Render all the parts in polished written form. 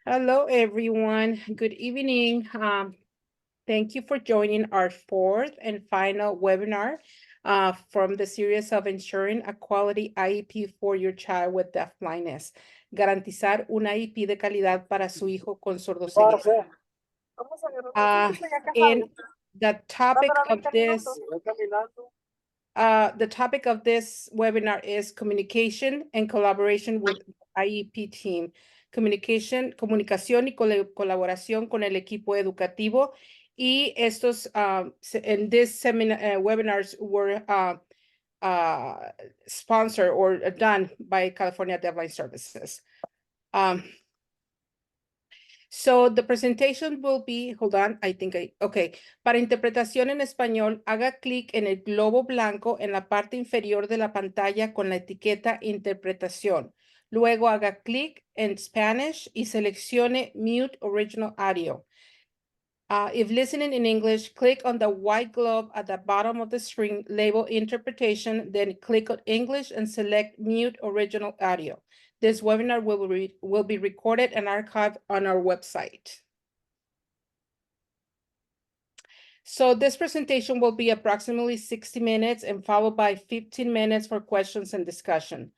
Hello, everyone. Good evening. Thank you for joining our fourth and final webinar from the series of ensuring a quality IEP for your child with deafblindness. Garantizar un IEP de calidad para su hijo con sordoceguera. And the topic of this webinar is communication and collaboration with IEP team. Comunicación y colaboración con el equipo educativo. Y estos, in this seminar, webinars were sponsored or done by California Deafblind Services. So the presentation will be, hold on, okay. Para interpretación en español, haga clic en el globo blanco en la parte inferior de la pantalla con la etiqueta interpretación. Luego haga clic en Spanish y seleccione Mute Original Audio. If listening in English, click on the white globe at the bottom of the screen labeled Interpretation, then click on English and select Mute Original Audio. This webinar will be recorded and archived on our website. So this presentation will be approximately 60 minutes and followed by 15 minutes for questions and discussion.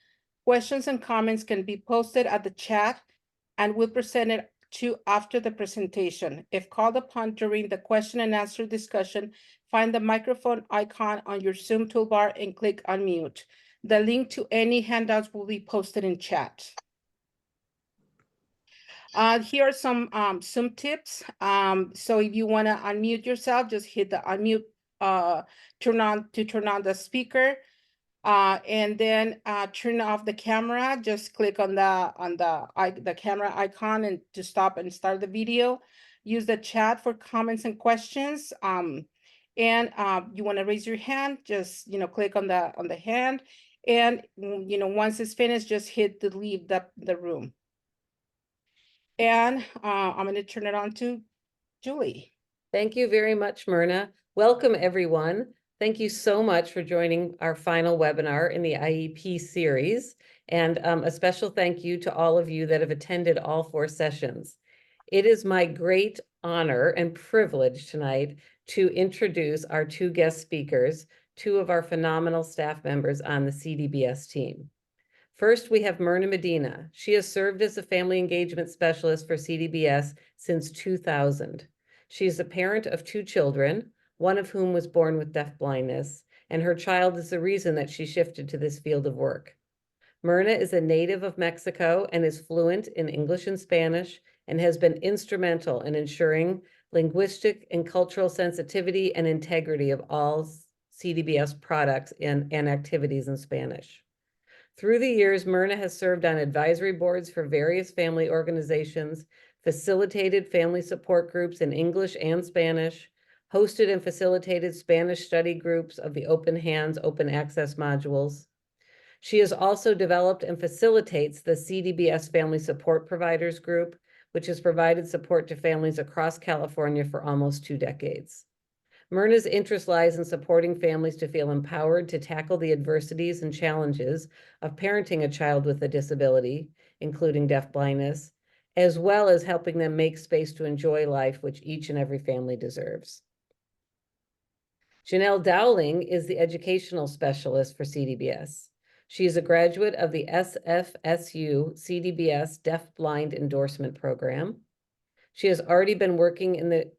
Questions and comments can be posted at the chat and we'll present it to after the presentation. If called upon during the question and answer discussion, find the microphone icon on your Zoom toolbar and click unmute. The link to any handouts will be posted in chat. Here are some Zoom tips. So if you want to unmute yourself, just hit the unmute turn on the speaker. And then turn off the camera. Just click on the camera icon and to stop and start the video. Use the chat for comments and questions. And you want to raise your hand, just click on the hand. And once it's finished, just hit the leave the room. And I'm going to turn it on to Julie. Thank you very much, Myrna. Welcome, everyone. Thank you so much for joining our final webinar in the IEP series. And a special thank you to all of you that have attended all 4 sessions. It is my great honor and privilege tonight to introduce our 2 guest speakers, 2 of our phenomenal staff members on the CDBS team. First, we have Myrna Medina. She has served as a family engagement specialist for CDBS since 2000. She is a parent of 2 children, one of whom was born with deafblindness, and her child is the reason that she shifted to this field of work. Myrna is a native of Mexico and is fluent in English and Spanish and has been instrumental in ensuring linguistic and cultural sensitivity and integrity of all CDBS products and activities in Spanish. Through the years, Myrna has served on advisory boards for various family organizations, facilitated family support groups in English and Spanish, hosted and facilitated Spanish study groups of the Open Hands, Open Access modules. She has also developed and facilitates the CDBS Family Support Providers Group, which has provided support to families across California for almost 2 decades. Myrna's interest lies in supporting families to feel empowered to tackle the adversities and challenges of parenting a child with a disability, including deafblindness, as well as helping them make space to enjoy life, which each and every family deserves. Janelle Dowling is the educational specialist for CDBS. She is a graduate of the SFSU CDBS Deafblind Endorsement Program. She has already been working in the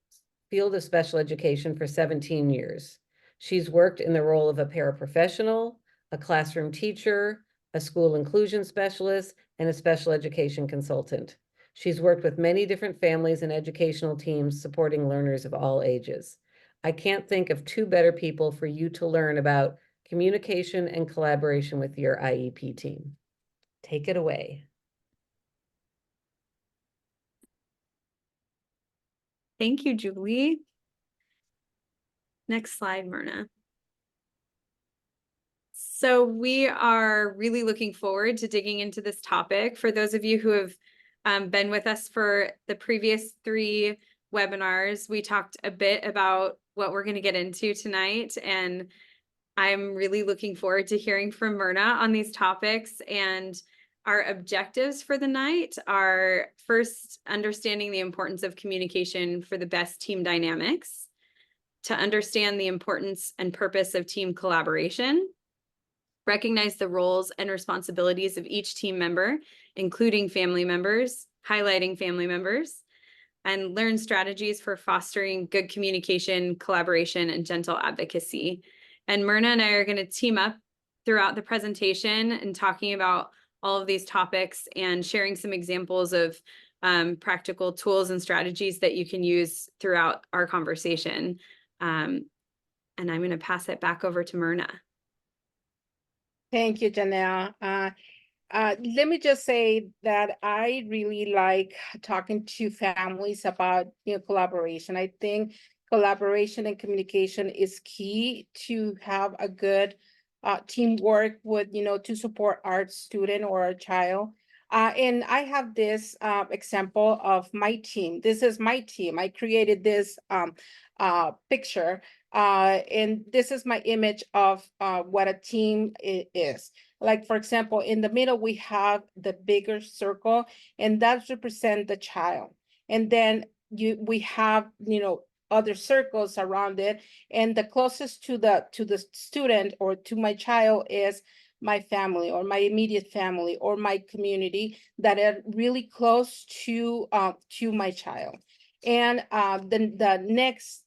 field of special education for 17 years. She's worked in the role of a paraprofessional, a classroom teacher, a school inclusion specialist, and a special education consultant. She's worked with many different families and educational teams supporting learners of all ages. I can't think of 2 better people for you to learn about communication and collaboration with your IEP team. Take it away. Thank you, Julie. Next slide, Myrna. So we are really looking forward to digging into this topic. For those of you who have been with us for the previous 3 webinars, we talked a bit about what we're going to get into tonight, and I'm really looking forward to hearing from Myrna on these topics and Our objectives for the night are first, understanding the importance of communication for the best team dynamics, to understand the importance and purpose of team collaboration, recognize the roles and responsibilities of each team member, including family members, highlighting family members, and learn strategies for fostering good communication, collaboration, and gentle advocacy. And Myrna and I are going to team up throughout the presentation and talking about all of these topics and sharing some examples of practical tools and strategies that you can use throughout our conversation. And I'm going to pass it back over to Myrna. Thank you, Janelle. Let me just say that I really like talking to families about, collaboration. I think collaboration and communication is key to have a good teamwork with, to support our student or our child. And I have this example of my team. This is my team. I created this picture, and this is my image of what a team is. Like, for example, in the middle, we have the bigger circle, and that represents the child. And then we have, other circles around it. And the closest to the student or to my child is my family or my immediate family or my community that are really close to my child. And the next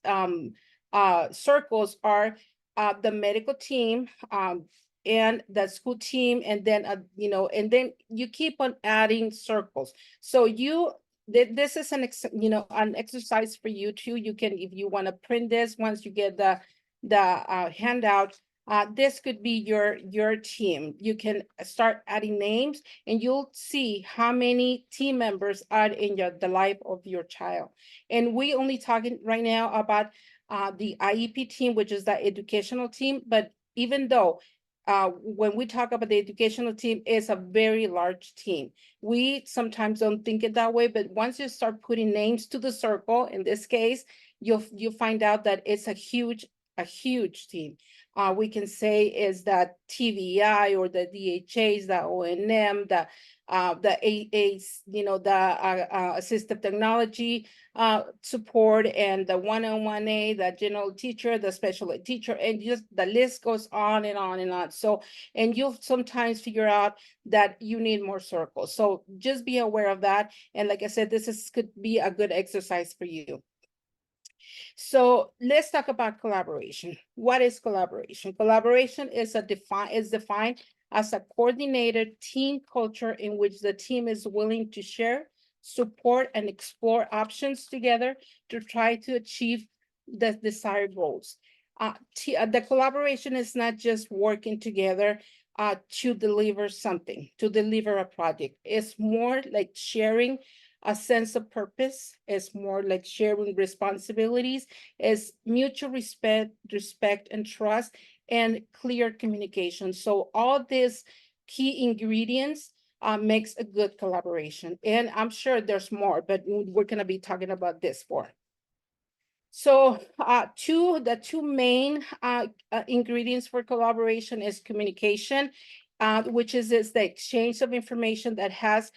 circles are the medical team, and the school team, and then and then you keep on adding circles. So this is an exercise for you too. You can, if you want to print this once you get the handout, this could be your team. You can start adding names, and you'll see how many team members are in the life of your child. And we only talking right now about the IEP team, which is the educational team. But even though when we talk about the educational team, it's a very large team. We sometimes don't think it that way, but once you start putting names to the circle, in this case, you'll find out that it's a huge team. We can say is that TVI or the DHAs, the O&M, the AAs, the assistive technology support, and the 101A, the general teacher, the special ed teacher, and just the list goes on and on and on. So, and you'll sometimes figure out that you need more circles. So just be aware of that. And like I said, could be a good exercise for you. So let's talk about collaboration. What is collaboration? Collaboration is defined as a coordinated team culture in which the team is willing to share, support, and explore options together to try to achieve the desired goals. The collaboration is not just working together to deliver something, to deliver a project. It's more like sharing a sense of purpose, is more like sharing responsibilities, is mutual respect and trust, and clear communication. So all these key ingredients makes a good collaboration. And I'm sure there's more, but we're gonna be talking about this more. So the two main ingredients for collaboration is communication, which is the exchange of information that has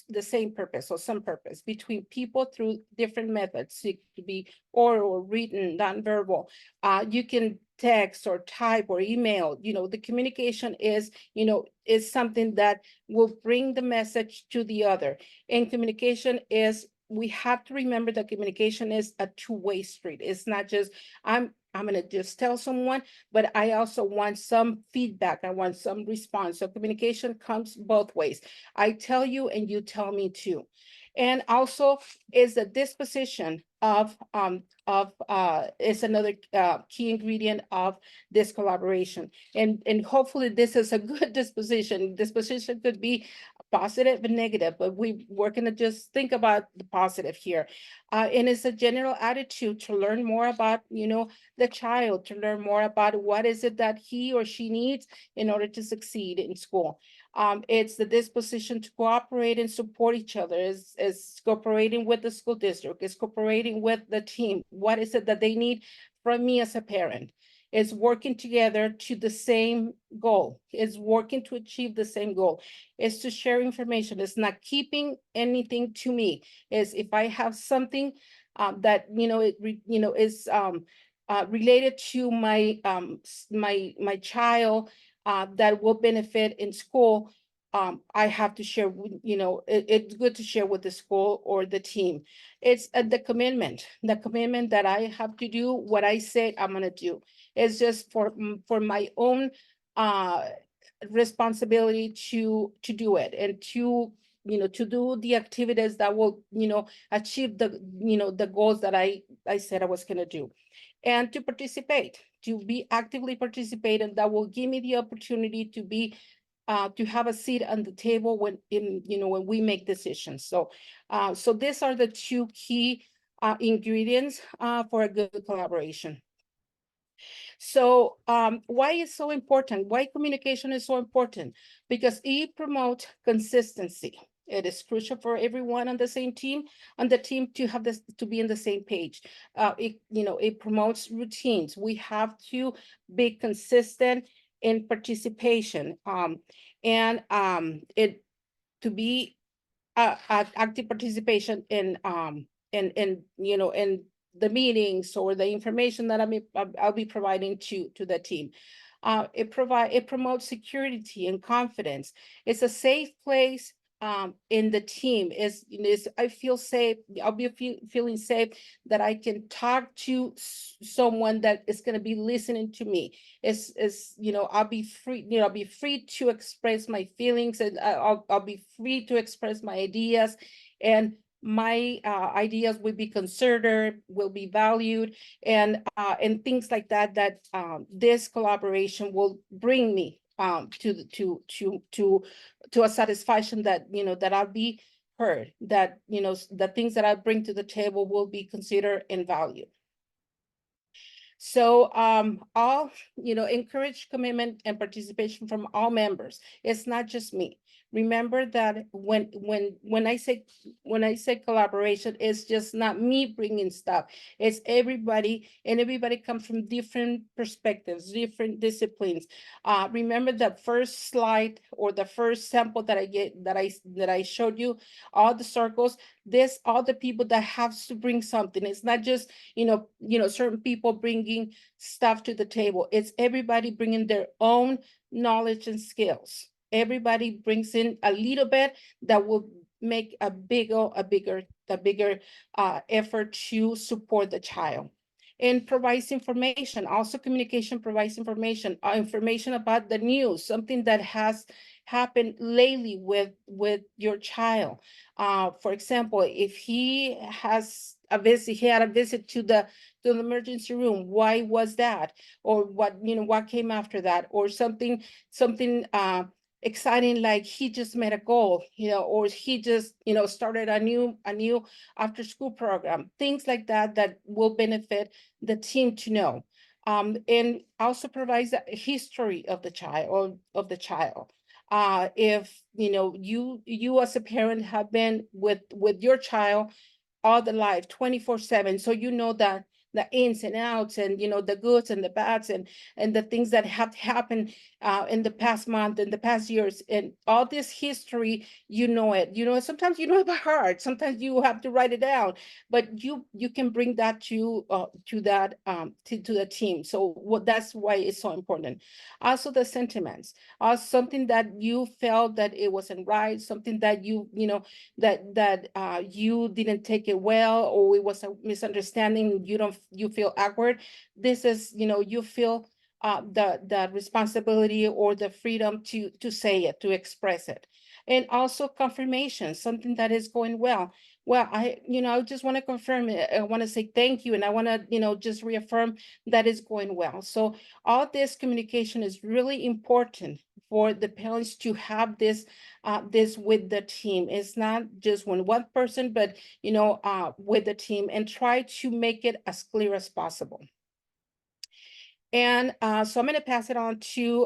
the same purpose or some purpose between people through different methods. It could be oral, written, nonverbal. You can text or type or email. The communication is something that will bring the message to the other. And communication is, we have to remember that communication is a two-way street. It's not just, I'm going to just tell someone, but I also want some feedback. I want some response. So communication comes both ways. I tell you and you tell me too. And also is the disposition is another key ingredient of this collaboration. And hopefully this is a good disposition. Disposition could be positive and negative, but we're going to just think about the positive here. And it's a general attitude to learn more about, the child, to learn more about what is it that he or she needs in order to succeed in school. It's the disposition to cooperate and support each other, is cooperating with the school district, is cooperating with the team. What is it that they need from me as a parent? is working together to the same goal, is working to achieve the same goal, is to share information, is not keeping anything to me, is if I have something that, is related to my, my child that will benefit in school, I have to share, it's good to share with the school or the team. It's the commitment that I have to do what I say I'm gonna do. It's just for my own responsibility to do it and to, to do the activities that will, achieve the, the goals that I said I was gonna do. And to participate, to be actively participating, that will give me the opportunity to be to have a seat on the table when when we make decisions. So so these are the two key ingredients for a good collaboration. So why is so important? Why communication is so important? Because it promotes consistency. It is crucial for everyone on the same team, on the team to have this, to be on the same page. It promotes routines. We have to be consistent in participation, and it to be active participation in in the meetings or the information that I'll be providing to the team. It promotes security and confidence. It's a safe place in the team. Is I feel safe. I'll be feeling safe that I can talk to someone that is going to be listening to me. I'll be free. I'll be free to express my feelings, and I'll be free to express my ideas, and my ideas will be considered, will be valued, and things like that. That this collaboration will bring me to a satisfaction that that I'll be heard, that the things that I bring to the table will be considered and valued. So I'll encourage commitment and participation from all members. It's not just me. Remember that when I say collaboration, it's just not me bringing stuff. It's everybody, and everybody comes from different perspectives, different disciplines. Remember that first slide or the first sample that I showed you, all the circles. This all the people that have to bring something. It's not just certain people bringing stuff to the table. It's everybody bringing their own knowledge and skills. Everybody brings in a little bit that will make a bigger effort to support the child. And provides information. Also, communication provides information about the news, something that has happened lately with your child. For example, if he has a visit, he had a visit to the emergency room. Why was that? Or what came after that? Or something exciting, like he just made a goal, or he just started a new after school program. Things like that that will benefit the team to know. And also provides a history of the child. If you as a parent have been with your child all the life 24/7, so that the ins and outs, and the goods and the bads, and the things that have happened in the past month, in the past years, and all this history. It sometimes it by heart, sometimes you have to write it down, but you can bring that to the team. So that's why it's so important. Also the sentiments, something that you felt that it wasn't right, something that you didn't take it well, or it was a misunderstanding, you feel awkward. This is you feel the responsibility or the freedom to say it, to express it. And also confirmation, something that is going well. Well, I just want to confirm it. I want to say thank you, and I want to just reaffirm that it's going well. So all this communication is really important for the parents to have this with the team. It's not just one person, but with the team, and try to make it as clear as possible. And so I'm going to pass it on to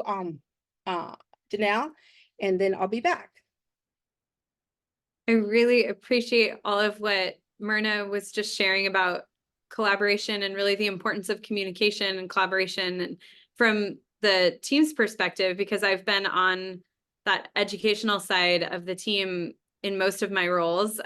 Janelle, and then I'll be back. I really appreciate all of what Myrna was just sharing about collaboration and really the importance of communication and collaboration, and from the team's perspective, because I've been on that educational side of the team in most of my roles.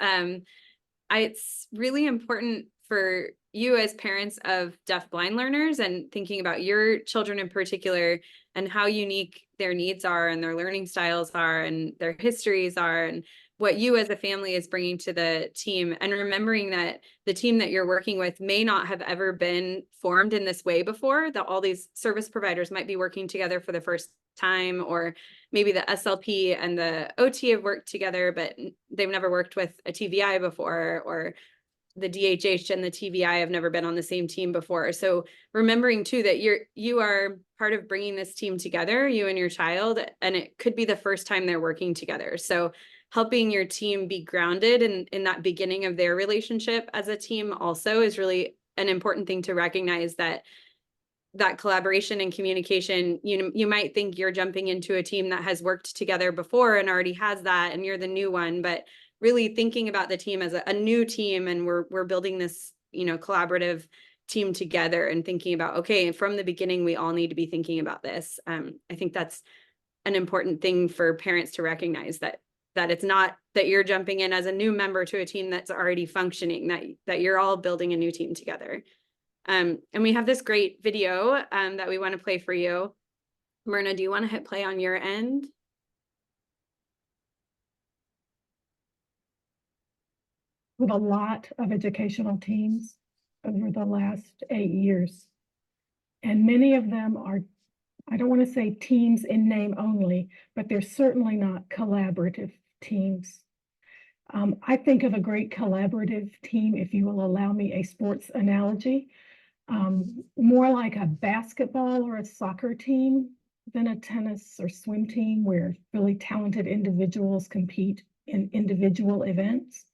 It's really important for you as parents of deaf-blind learners and thinking about your children in particular and how unique their needs are and their learning styles are and their histories are and what you as a family is bringing to the team, and remembering that the team that you're working with may not have ever been formed in this way before, that all these service providers might be working together for the first time, or maybe the SLP and the OT have worked together, but they've never worked with a TVI before, or the DHH and the TVI have never been on the same team before. So remembering too that you are part of bringing this team together, you and your child, and it could be the first time they're working together. So helping your team be grounded in that beginning of their relationship as a team also is really an important thing to recognize, that collaboration and communication, you might think you're jumping into a team that has worked together before and already has that, and you're the new one, but really thinking about the team as a new team, and we're building this, collaborative team together, and thinking about, okay, from the beginning, we all need to be thinking about this. I think that's an important thing for parents to recognize, that it's not that you're jumping in as a new member to a team that's already functioning, that you're all building a new team together. And we have this great video that we want to play for you. Myrna, do you want to hit play on your end? With a lot of educational teams over the last 8 years. And many of them are, I don't want to say teams in name only, but they're certainly not collaborative teams. I think of a great collaborative team, if you will allow me a sports analogy, more like a basketball or a soccer team than a tennis or swim team where really talented individuals compete in individual events.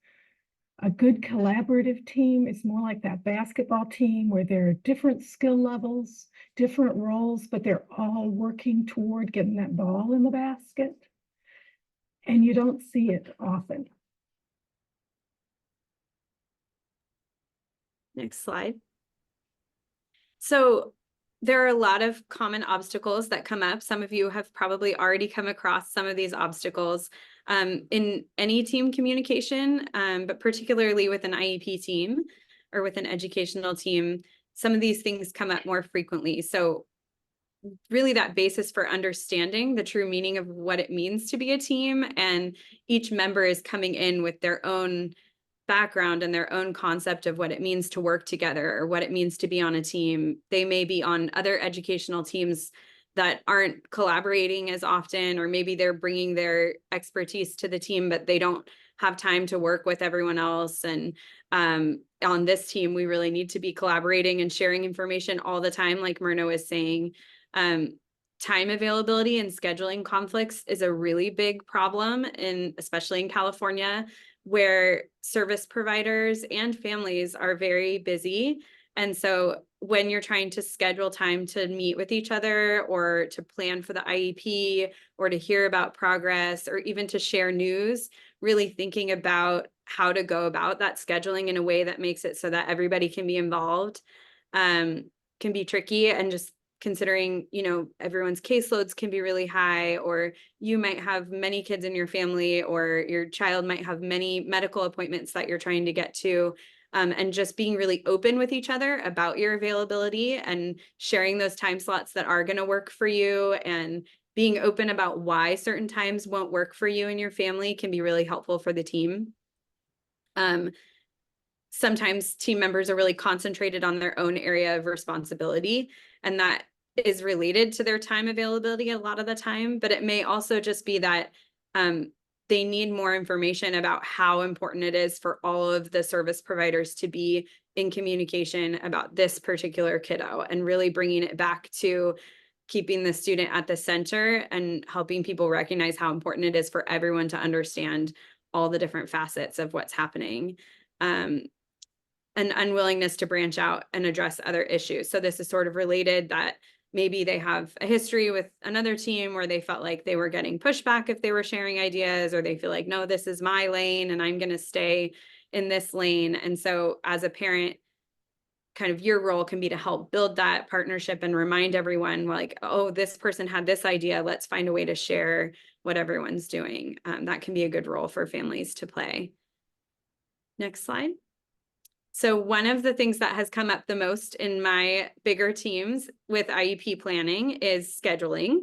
A good collaborative team is more like that basketball team where there are different skill levels, different roles, but they're all working toward getting that ball in the basket. And you don't see it often. Next slide. So there are a lot of common obstacles that come up. Some of you have probably already come across some of these obstacles in any team communication, but particularly with an IEP team or with an educational team, some of these things come up more frequently. So really that basis for understanding the true meaning of what it means to be a team, and each member is coming in with their own background and their own concept of what it means to work together or what it means to be on a team. They may be on other educational teams that aren't collaborating as often, or maybe they're bringing their expertise to the team, but they don't have time to work with everyone else. And on this team, we really need to be collaborating and sharing information all the time, like Myrna was saying. Time availability and scheduling conflicts is a really big problem, especially in California, where service providers and families are very busy. And so when you're trying to schedule time to meet with each other, or to plan for the IEP, or to hear about progress, or even to share news, really thinking about how to go about that scheduling in a way that makes it so that everybody can be involved can be tricky. And just considering, everyone's caseloads can be really high, or you might have many kids in your family, or your child might have many medical appointments that you're trying to get to. And just being really open with each other about your availability and sharing those time slots that are going to work for you, and being open about why certain times won't work for you and your family can be really helpful for the team. Sometimes team members are really concentrated on their own area of responsibility, and that is related to their time availability a lot of the time, but it may also just be that they need more information about how important it is for all of the service providers to be in communication about this particular kiddo, and really bringing it back to keeping the student at the center and helping people recognize how important it is for everyone to understand all the different facets of what's happening. An unwillingness to branch out and address other issues. So this is sort of related, that maybe they have a history with another team where they felt like they were getting pushback if they were sharing ideas, or they feel like, no, this is my lane and I'm going to stay in this lane. And so as a parent, kind of your role can be to help build that partnership and remind everyone like, oh, this person had this idea. Let's find a way to share what everyone's doing. That can be a good role for families to play. Next slide. So one of the things that has come up the most in my bigger teams with IEP planning is scheduling,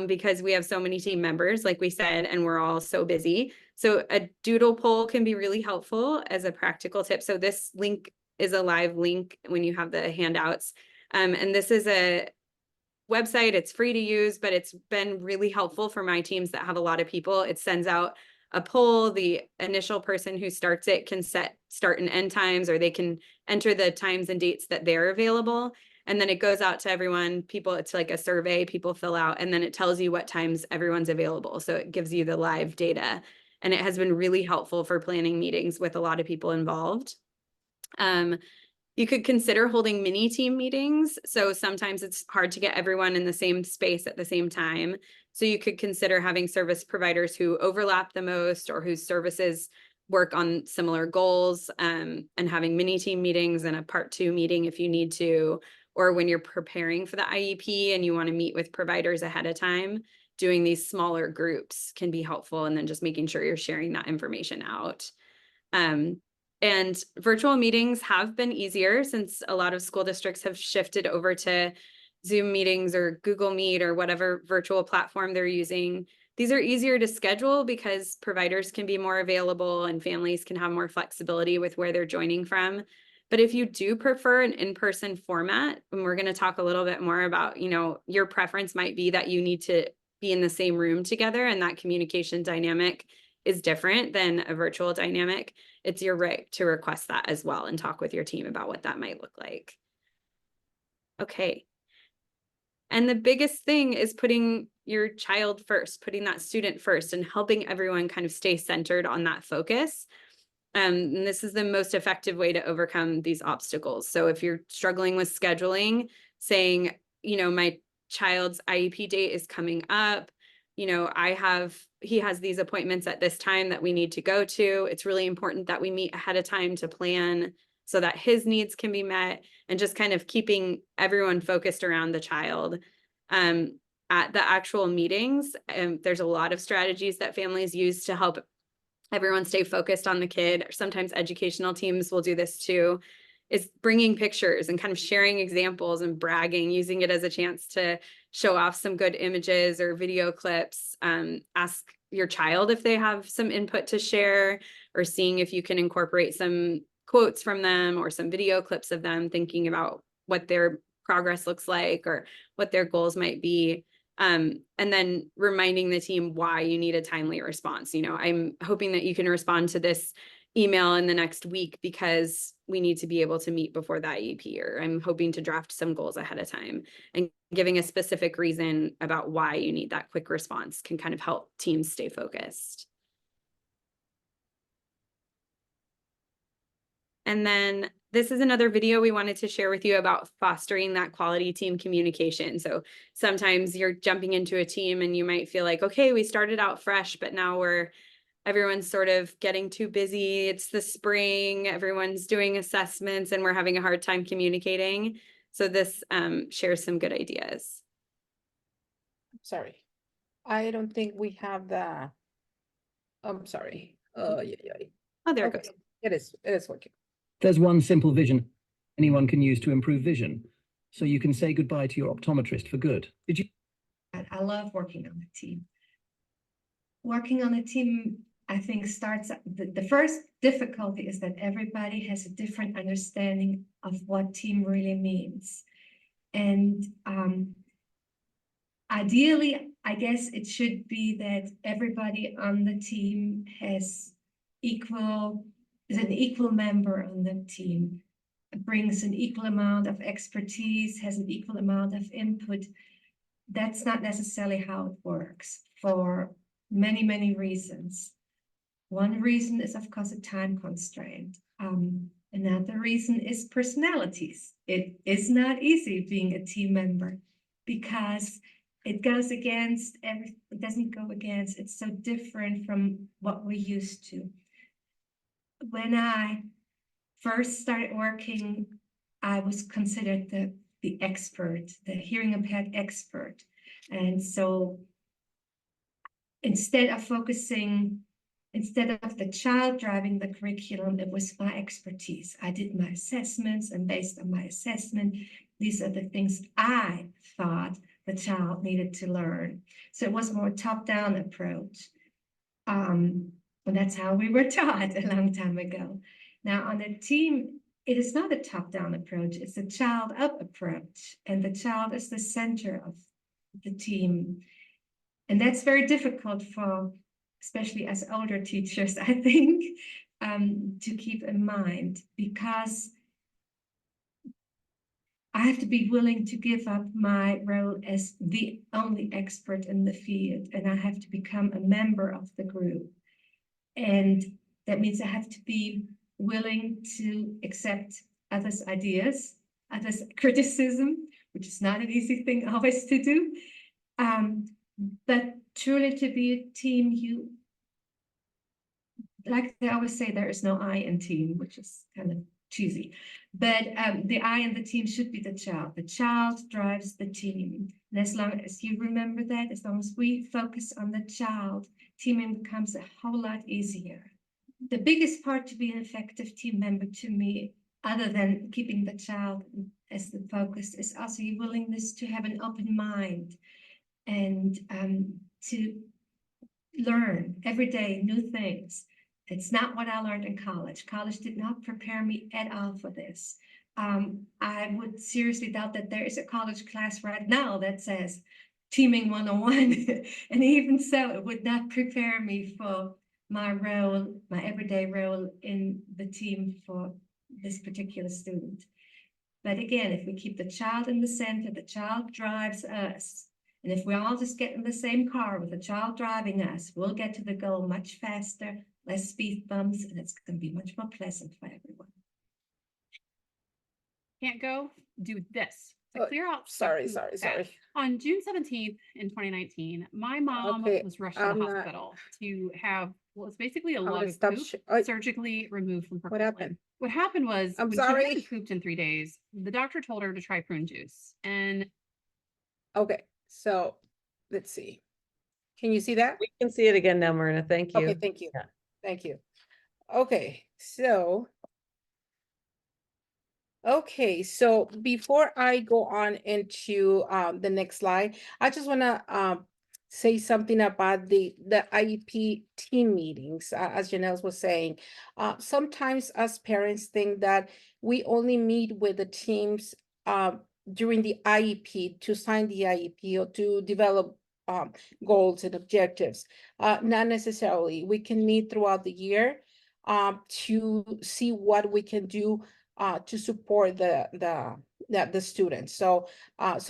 because we have so many team members, like we said, and we're all so busy. So a doodle poll can be really helpful as a practical tip. So this link is a live link when you have the handouts. And this is a website. It's free to use, but it's been really helpful for my teams that have a lot of people. It sends out a poll. The initial person who starts it can set start and end times, or they can enter the times and dates that they're available. And then it goes out to everyone. People, it's like a survey people fill out, and then it tells you what times everyone's available. So it gives you the live data. And it has been really helpful for planning meetings with a lot of people involved. You could consider holding mini team meetings. So sometimes it's hard to get everyone in the same space at the same time. So you could consider having service providers who overlap the most, or whose services work on similar goals, and having mini team meetings and a part 2 meeting if you need to, or when you're preparing for the IEP and you want to meet with providers ahead of time, doing these smaller groups can be helpful, and then just making sure you're sharing that information out. And virtual meetings have been easier since a lot of school districts have shifted over to Zoom meetings or Google Meet or whatever virtual platform they're using. These are easier to schedule because providers can be more available and families can have more flexibility with where they're joining from. But if you do prefer an in-person format, and we're going to talk a little bit more about, you know, your preference might be that you need to be in the same room together, and that communication dynamic is different than a virtual dynamic, it's your right to request that as well and talk with your team about what that might look like. Okay. And the biggest thing is putting your child first, putting that student first, and helping everyone kind of stay centered on that focus. And this is the most effective way to overcome these obstacles. So if you're struggling with scheduling, saying, you know, my child's IEP date is coming up, you know, he has these appointments at this time that we need to go to. It's really important that we meet ahead of time to plan so that his needs can be met, and just kind of keeping everyone focused around the child. At the actual meetings, there's a lot of strategies that families use to help everyone stay focused on the kid. Sometimes educational teams will do this too, is bringing pictures and kind of sharing examples and bragging, using it as a chance to show off some good images or video clips. Ask your child if they have some input to share, or seeing if you can incorporate some quotes from them or some video clips of them thinking about what their progress looks like or what their goals might be. And then reminding the team why you need a timely response. You know, I'm hoping that you can respond to this email in the next week because we need to be able to meet before the IEP, or I'm hoping to draft some goals ahead of time, and giving a specific reason about why you need that quick response can kind of help teams stay focused. And then this is another video we wanted to share with you about fostering that quality team communication. So sometimes you're jumping into a team and you might feel like, okay, we started out fresh, but now everyone's sort of getting too busy. It's the spring, everyone's doing assessments, and we're having a hard time communicating. So this shares some good ideas. Sorry. I don't think we have the, I'm sorry. Oh, yeah. Oh, there it Okay. goes. It is working. There's one simple vision anyone can use to improve vision, so you can say goodbye to your optometrist for good. Did you? I love working on a team. Working on a team, I think, starts, the first difficulty is that everybody has a different understanding of what team really means. And ideally, I guess it should be that everybody on the team is an equal member on the team, brings an equal amount of expertise, has an equal amount of input. That's not necessarily how it works for many, many reasons. One reason is, of course, a time constraint. Another reason is personalities. It is not easy being a team member because it goes against everything. It doesn't go against. It's so different from what we're used to. When I first started working I was considered the expert, the hearing impaired expert. And so instead of the child driving the curriculum, it was my expertise. I did my assessments, and based on my assessment, these are the things I thought the child needed to learn. So it was a more top-down approach. And that's how we were taught a long time ago. Now on a team, it is not a top-down approach, it's a child-up approach. And the child is the center of the team. And that's very difficult for, especially as older teachers, I think, to keep in mind, because I have to be willing to give up my role as the only expert in the field, and I have to become a member of the group. And that means I have to be willing to accept others' ideas, others' criticism, which is not an easy thing always to do. But truly to be a team, like they always say, there is no I in team, which is kind of cheesy. But the I in the team should be the child. The child drives the team. And as long as you remember that, as long as we focus on the child, teaming becomes a whole lot easier. The biggest part to be an effective team member to me, other than keeping the child as the focus, is also your willingness to have an open mind and to learn every day new things. It's not what I learned in college. College did not prepare me at all for this. I would seriously doubt that there is a college class right now that says Teaming 101. And even so, it would not prepare me for my role, my everyday role in the team for this particular student. But again, if we keep the child in the center, the child drives us. And if we all just get in the same car with the child driving us, we'll get to the goal much faster, less speed bumps, and it's going to be much more pleasant for everyone. Can't go, do this to Oh, clear out. sorry. On June 17th in 2019, my mom Okay, was rushed to I'm the not- hospital to have, well, it's basically a I'm gonna lung of stop poop surgically removed from her What colon. happened? What happened was I'm when she sorry. hadn't pooped in 3 days, the doctor told her to try prune juice. And Okay, so let's see. Can you see that? We can see it again now, Myrna. Thank you. Okay, thank you. Yeah. Thank you. Okay, so before I go on into the next slide, I just want to say something about the IEP team meetings, as Janelle was saying. Sometimes us parents think that we only meet with the teams during the IEP to sign the IEP or to develop goals and objectives. Not necessarily. We can meet throughout the year to see what we can do to support the students. So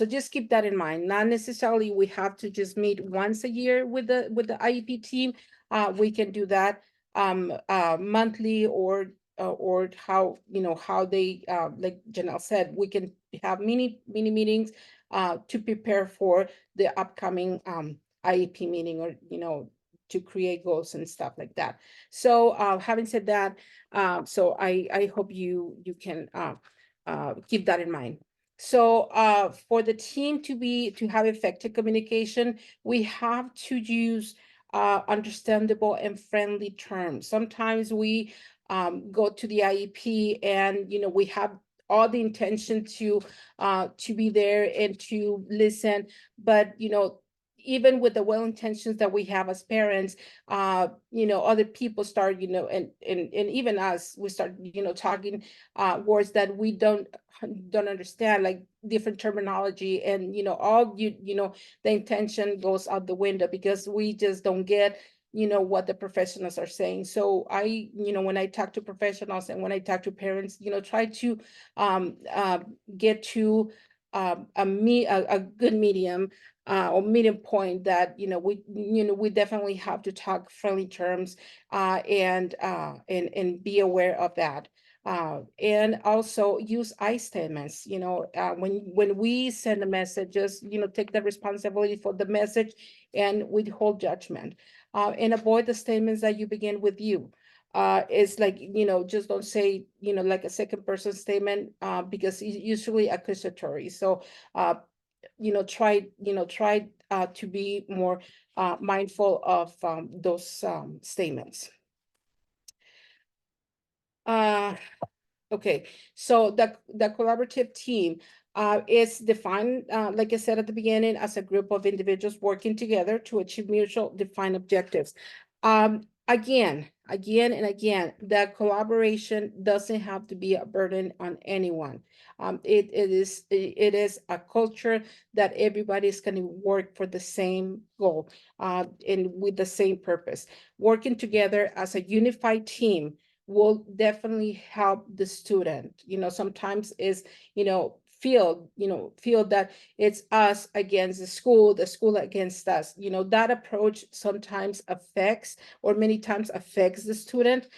just keep that in mind. Not necessarily we have to just meet once a year with the IEP team. We can do that monthly or how how they like Janelle said, we can have mini meetings to prepare for the upcoming IEP meeting, or to create goals and stuff like that. So having said that, so I hope you can keep that in mind. So for the team to have effective communication, we have to use understandable and friendly terms. Sometimes we go to the IEP and we have all the intention to be there and to listen, but even with the well intentions that we have as parents, other people start, and even us, we start, talking words that we don't understand, like different terminology, and all the intention goes out the window because we just don't get what the professionals are saying. So I, when I talk to professionals and when I talk to parents, try to get to a good medium or medium point that we definitely have to talk friendly terms and be aware of that. And also use I statements. When we send a message, just take the responsibility for the message and withhold judgment. And avoid the statements that you begin with you. It's like, just don't say, like a second person statement, because it's usually accusatory. So, try to be more mindful of those statements. Okay, so the collaborative team is defined, like I said at the beginning, as a group of individuals working together to achieve mutual defined objectives. Again, and again, the collaboration doesn't have to be a burden on anyone. It is a culture that everybody's going to work for the same goal, and with the same purpose. Working together as a unified team will definitely help the student. Sometimes is, feel that it's us against the school against us. That approach sometimes affects, or many times affects, the student.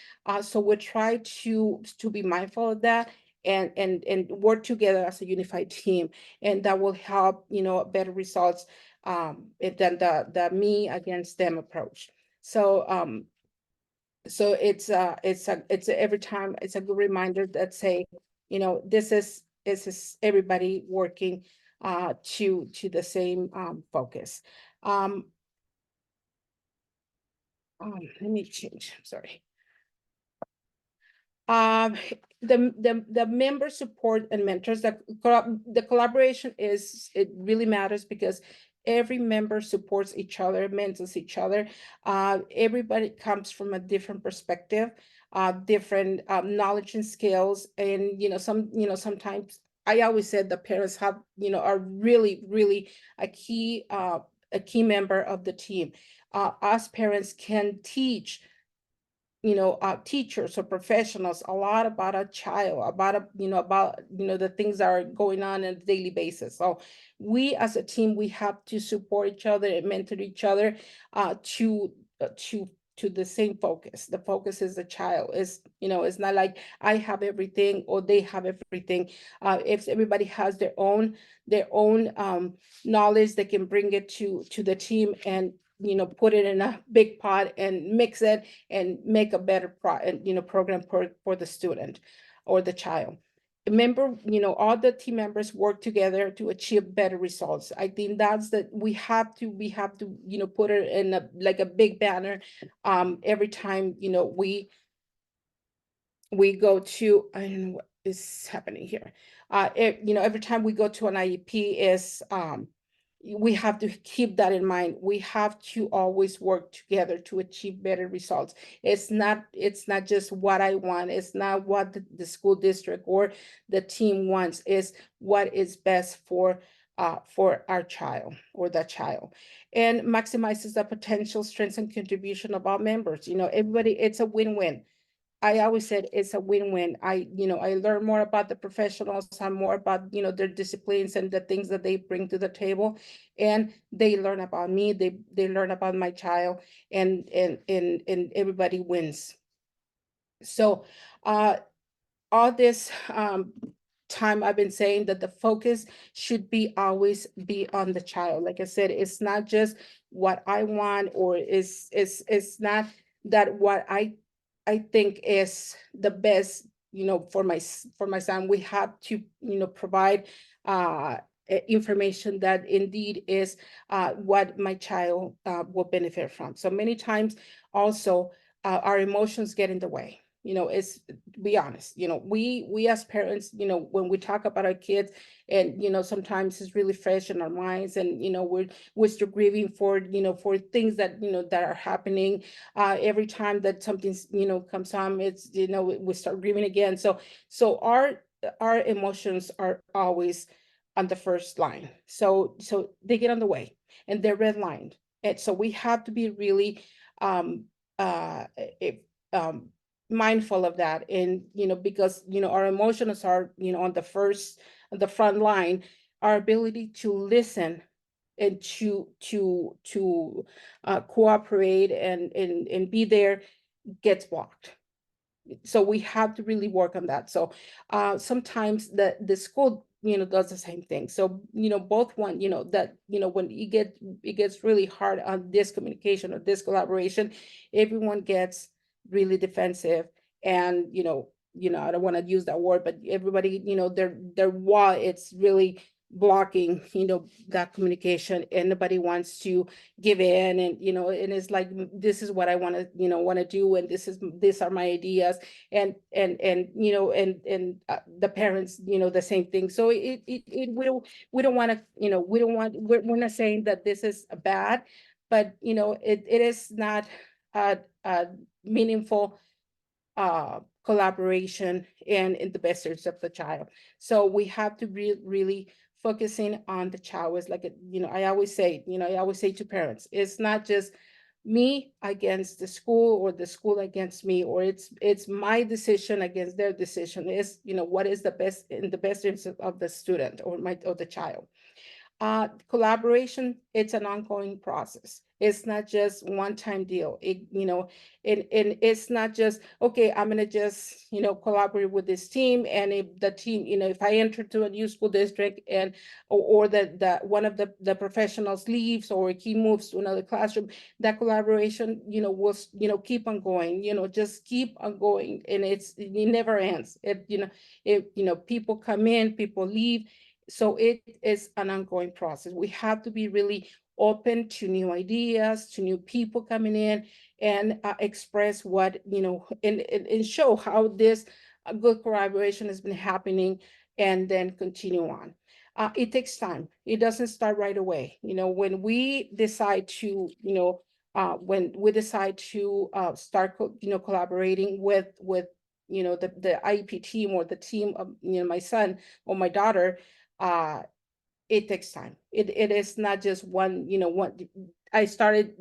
So we try to be mindful of that, and work together as a unified team, and that will help, better results than the me against them approach. So it's every time it's a good reminder that say, this is everybody working to the same focus. Let me change, sorry. The member support and mentors, the collaboration it really matters, because every member supports each other, mentors each other. Everybody comes from a different perspective, different knowledge and skills, and sometimes I always said the parents have are really a key member of the team. Us parents can teach teachers or professionals a lot about a child, about the things that are going on a daily basis. So we as a team, we have to support each other and mentor each other to the same focus. The focus is the child. It's not like I have everything or they have everything. If everybody has their own knowledge, they can bring it to the team, and put it in a big pot and mix it and make a better program for the student or the child. Remember, all the team members work together to achieve better results. I think that's we have to put it in like a big banner every time we go to, I don't know what is happening here. Every time we go to an IEP is we have to keep that in mind. We have to always work together to achieve better results. It's not just what I want. It's not what the school district or the team wants. It's what is best for our child or the child, and maximizes the potential strengths and contribution of our members. Everybody, it's a win-win. I always said it's a win-win. I learn more about the professionals, I'm more about, their disciplines and the things that they bring to the table, and they learn about me, they learn about my child, and everybody wins. So, all this time I've been saying that the focus should always be on the child. Like I said, it's not just what I want, or it's not that what I think is the best, for my son. We have to, provide information that indeed is what my child will benefit from. So many times also our emotions get in the way. It's, to be honest, we as parents, when we talk about our kids, and sometimes it's really fresh in our minds, and we're still grieving for for things that that are happening. Every time that something's comes on, it's we start grieving again. So our emotions are always on the first line. So they get on the way, and they're redlined, and so we have to be really mindful of that. And because our emotions are on the front line, our ability to listen and to cooperate and be there gets blocked. So we have to really work on that. So sometimes the school does the same thing. So both one that when it gets really hard on this communication or this collaboration, everyone gets really defensive, and, I don't want to use that word, but everybody, their wall, it's really blocking, that communication, and nobody wants to give in, and, and it's like, this is what I want to do, and these are my ideas, and the parents, the same thing. So we don't want to, we're not saying that this is bad, but, it is not a meaningful collaboration and in the best interest of the child. So we have to really focusing on the child. Is like, I always say, to parents, it's not just me against the school, or the school against me, or it's my decision against their decision. Is, what is the best in the best interest of the student, or the child. Collaboration, it's an ongoing process. It's not just one-time deal. It's not just, okay, I'm gonna just, collaborate with this team, and if the team, if I enter to a new school district, and or the one of the professionals leaves, or he moves to another classroom, that collaboration, will, keep on going, just keep on going, and it never ends. People come in, people leave. So it is an ongoing process. We have to be really open to new ideas, to new people coming in, and express what, and show how this good collaboration has been happening, and then continue on. It takes time. It doesn't start right away. When we decide to, start, collaborating with the IEP team, or the team of, my son or my daughter, it takes time. It is not just one, I started,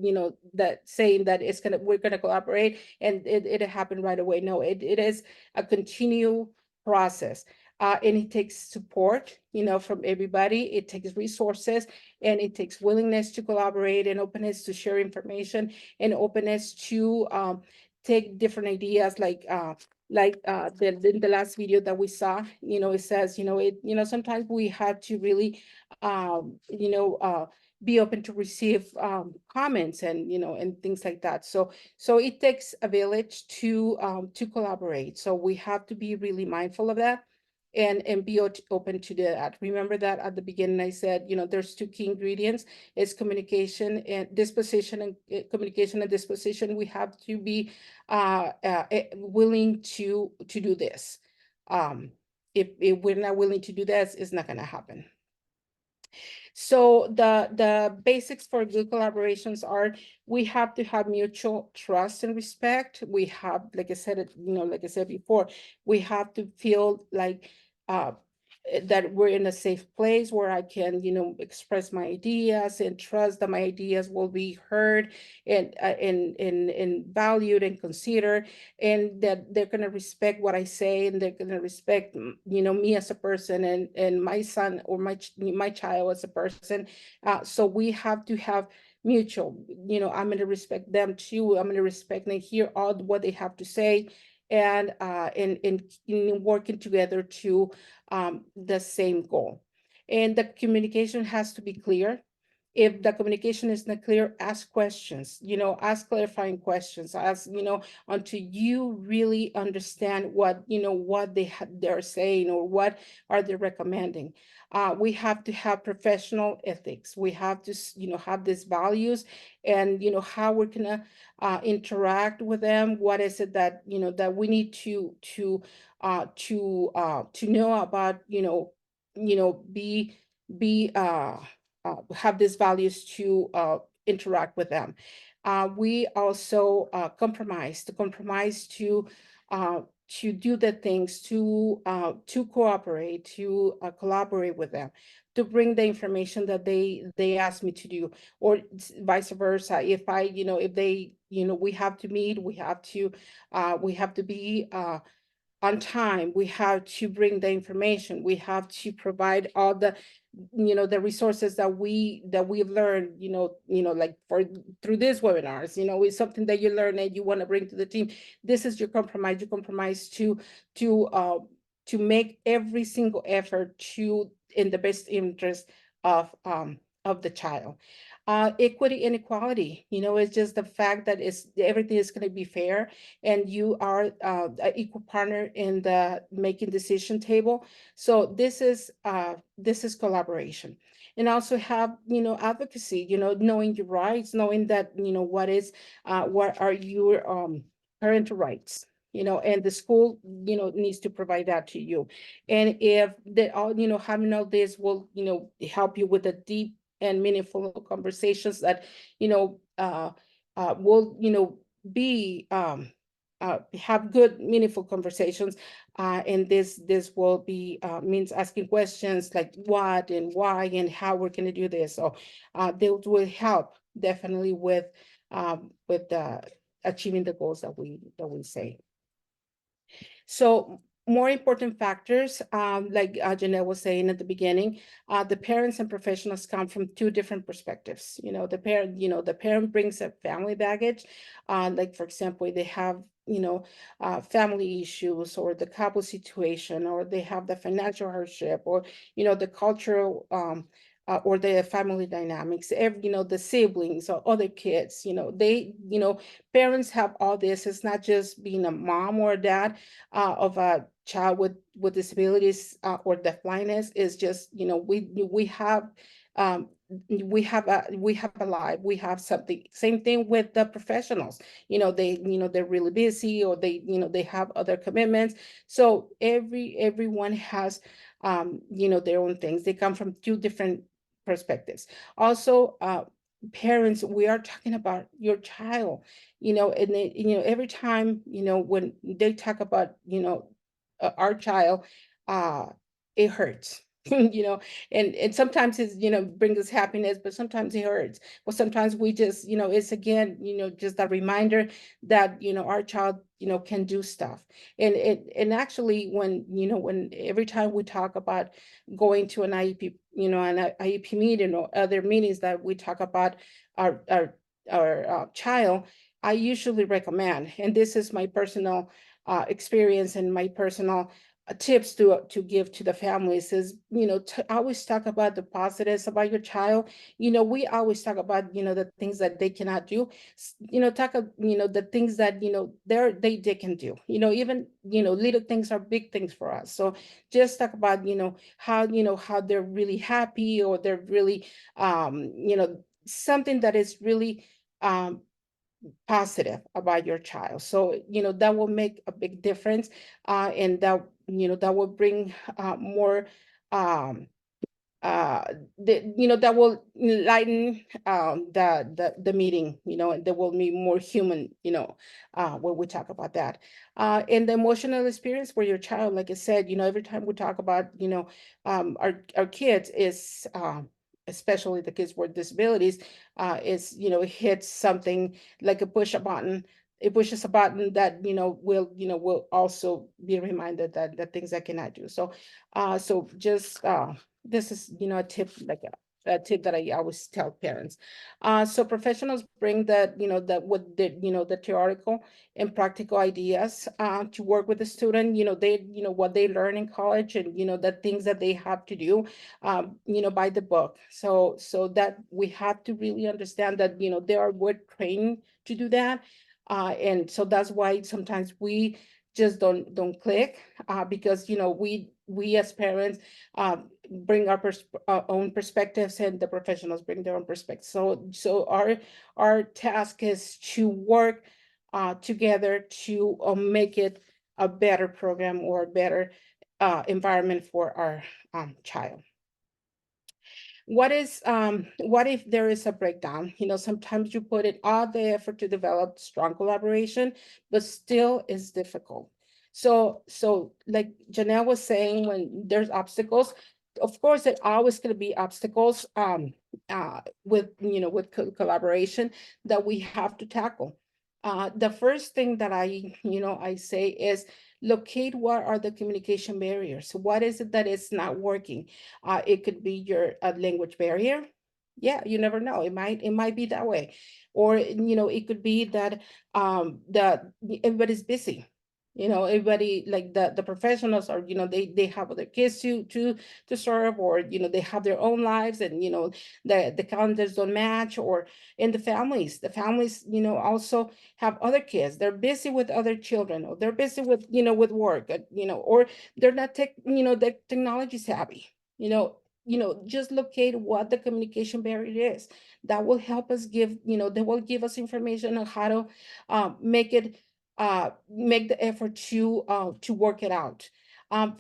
that saying that we're gonna collaborate, and it happened right away. No, it is a continual process. And it takes support, from everybody. It takes resources, and it takes willingness to collaborate, and openness to share information, and openness to take different ideas, like the last video that we saw, it says, sometimes we have to really, be open to receive comments, and, and things like that. So it takes a village to collaborate. So we have to be really mindful of that, and be open to that. Remember that at the beginning I said, there's two key ingredients. It's communication and disposition, and communication and disposition. We have to be willing to do this. If we're not willing to do this, it's not going to happen. So the basics for good collaborations are, we have to have mutual trust and respect. We have, like I said, like I said before, we have to feel like that we're in a safe place where I can, express my ideas, and trust that my ideas will be heard, and valued and considered, and that they're going to respect what I say, and they're going to respect, me as a person, and my son, or my child as a person. So we have to have mutual, I'm going to respect them too. I'm going to respect and hear all what they have to say, and in working together to the same goal. And the communication has to be clear. If the communication is not clear, ask questions, ask clarifying questions, until you really understand what, what they're saying, or what are they recommending. We have to have professional ethics. We have to, have these values, and, how we're gonna interact with them. What is it that, that we need to know about, have these values to interact with them. We also compromise to do the things, to cooperate, to collaborate with them, to bring the information that they ask me to do, or vice versa. If I, if they, we have to meet, we have to be on time, we have to bring the information, we have to provide all the, the resources that we've learned, like through these webinars, it's something that you learn and you want to bring to the team. This is your compromise. You compromise to make every single effort in the best interest of of the child. Equity and equality, it's just the fact that everything is going to be fair, and you are an equal partner in the making decision table. So this is collaboration. And also have, advocacy, knowing your rights, knowing that, what are your parental rights, and the school, needs to provide that to you. And if having all this will, help you with the deep and meaningful conversations that, will, be, have good, meaningful conversations. And this will be, means asking questions like what and why and how we're going to do this. So those will help definitely with achieving the goals that we say. So more important factors, like Janelle was saying at the beginning, the parents and professionals come from two different perspectives. The parent brings a family baggage, like for example, they have, family issues, or the couple situation, or they have the financial hardship, or, the cultural, or the family dynamics, the siblings or other kids, parents have all this. It's not just being a mom or a dad of a child with disabilities or deafblindness. Is just, we have a life, we have something. Same thing with the professionals. They're really busy, or they have other commitments. So everyone has their own things. They come from two different perspectives. Also, parents, we are talking about your child, and every time, when they talk about, our child, it hurts. And sometimes it's, brings us happiness, but sometimes it hurts. Well, sometimes we just, it's again, just a reminder that, our child, can do stuff. And actually, when every time we talk about going to an IEP, an IEP meeting or other meetings that we talk about our child, I usually recommend, and this is my personal experience and my personal tips to give to the families, is, to always talk about the positives about your child. We always talk about, the things that they cannot do. The things that, they can do, even, little things are big things for us. So just talk about, how they're really happy, or they're really, something that is really positive about your child. So, that will make a big difference, and that will bring more, that will lighten the meeting, and there will be more human, when we talk about that. And the emotional experience for your child, like I said, every time we talk about, our kids is, especially the kids with disabilities, is, hits something like it pushes a button that, will also be reminded that the things I cannot do. So, just, this is, a tip, like a tip that I always tell parents. So professionals bring with the theoretical and practical ideas to work with the student. What they learn in college, and the things that they have to do, by the book. So that we have to really understand that we're trained to do that, and so that's why sometimes we just don't click, because we as parents bring our own perspectives, and the professionals bring their own perspectives. So our task is to work together to make it a better program, or a better environment for our child. What if there is a breakdown? Sometimes you put in all the effort to develop strong collaboration, but still it's difficult. So like Janelle was saying, when there's obstacles, of course, there always going to be obstacles with collaboration that we have to tackle. The first thing that I say is locate what are the communication barriers. What is it that is not working? It could be your language barrier. Yeah, you never know. It might be that way. Or, it could be that everybody's busy. You know, everybody, like the professionals are, you know, they have other kids to serve, or, you know, they have their own lives, and, you know, the calendars don't match, or in the families, you know, also have other kids. They're busy with other children, or they're busy with, you know, with work, you know, or they're not they're technology savvy, you know, just locate what the communication barrier is. That will help us give, you know, they will give us information on how to make the effort to work it out.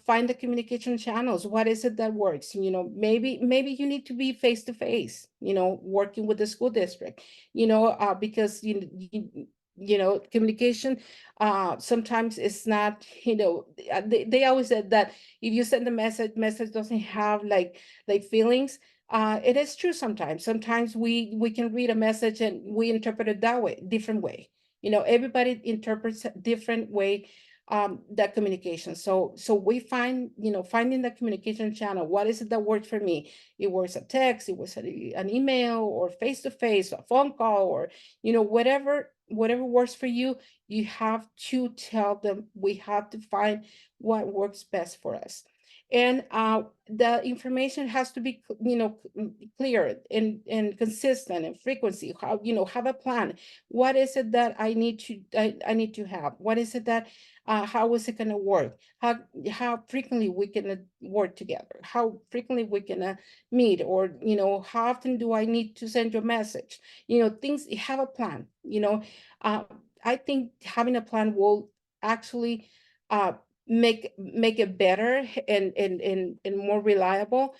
Find the communication channels. What is it that works? You know, maybe you need to be face to face, you know, working with the school district, you know, because you know, communication sometimes it's not, you know, they always said that if you send a message doesn't have like feelings. It is true sometimes. Sometimes we can read a message and we interpret it that way, different way. You know, everybody interprets a different way that communication. So we find, you know, finding the communication channel. What is it that works for me? It works a text, it was an email, or face to face, a phone call, or, you know, whatever works for you. You have to tell them. We have to find what works best for us. And the information has to be, you know, clear and consistent, and frequency. How, you know, have a plan. What is it that I need to have? What is it that how is it going to work? How frequently we can work together? How frequently we can meet? Or, you know, how often do I need to send you a message? You know, things. Have a plan. You know, I think having a plan will actually make it better and more reliable,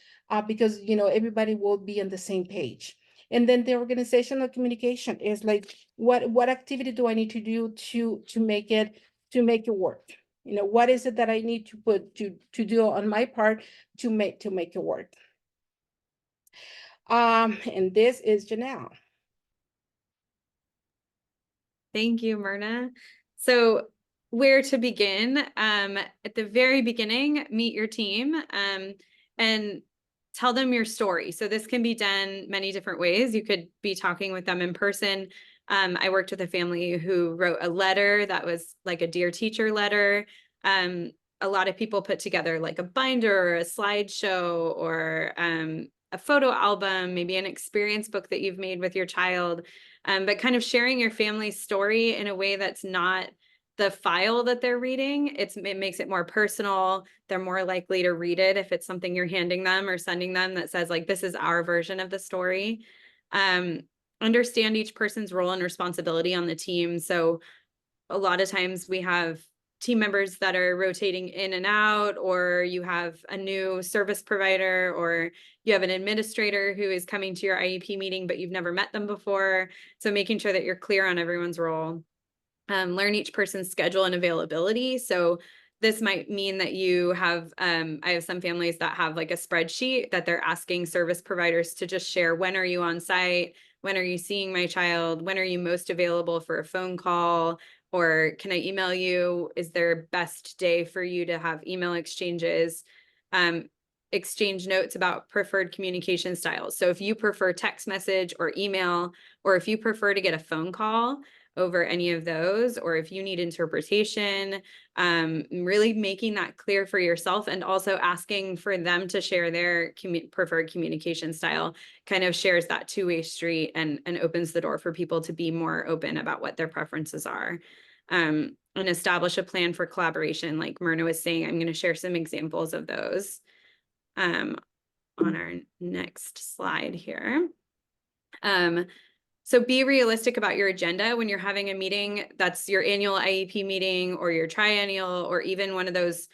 because, you know, everybody will be on the same page. And then the organizational communication is like, what activity do I need to do to make it work? You know, what is it that I need to do on my part to make it work? And this is Janelle. Thank you, Myrna. So where to begin? At the very beginning, meet your team and tell them your story. So this can be done many different ways. You could be talking with them in person. I worked with a family who wrote a letter that was like a Dear Teacher letter. A lot of people put together like a binder or a slideshow or a photo album, maybe an experience book that you've made with your child. But kind of sharing your family's story in a way that's not the file that they're reading. It makes it more personal. They're more likely to read it if it's something you're handing them or sending them that says like, this is our version of the story. Understand each person's role and responsibility on the team. So a lot of times we have team members that are rotating in and out, or you have a new service provider, or you have an administrator who is coming to your IEP meeting, but you've never met them before. So making sure that you're clear on everyone's role. Learn each person's schedule and availability. So this might mean that you have, I have some families that have like a spreadsheet that they're asking service providers to just share, when are you on site? When are you seeing my child? When are you most available for a phone call? Or can I email you? Is there a best day for you to have email exchanges? Exchange notes about preferred communication styles. So if you prefer text message or email, or if you prefer to get a phone call over any of those, or if you need interpretation, really making that clear for yourself, and also asking for them to share their preferred communication style kind of shares that two-way street and opens the door for people to be more open about what their preferences are. And establish a plan for collaboration. Like Myrna was saying, I'm going to share some examples of those on our next slide here. So be realistic about your agenda when you're having a meeting. That's your annual IEP meeting, or your triennial, or even one of those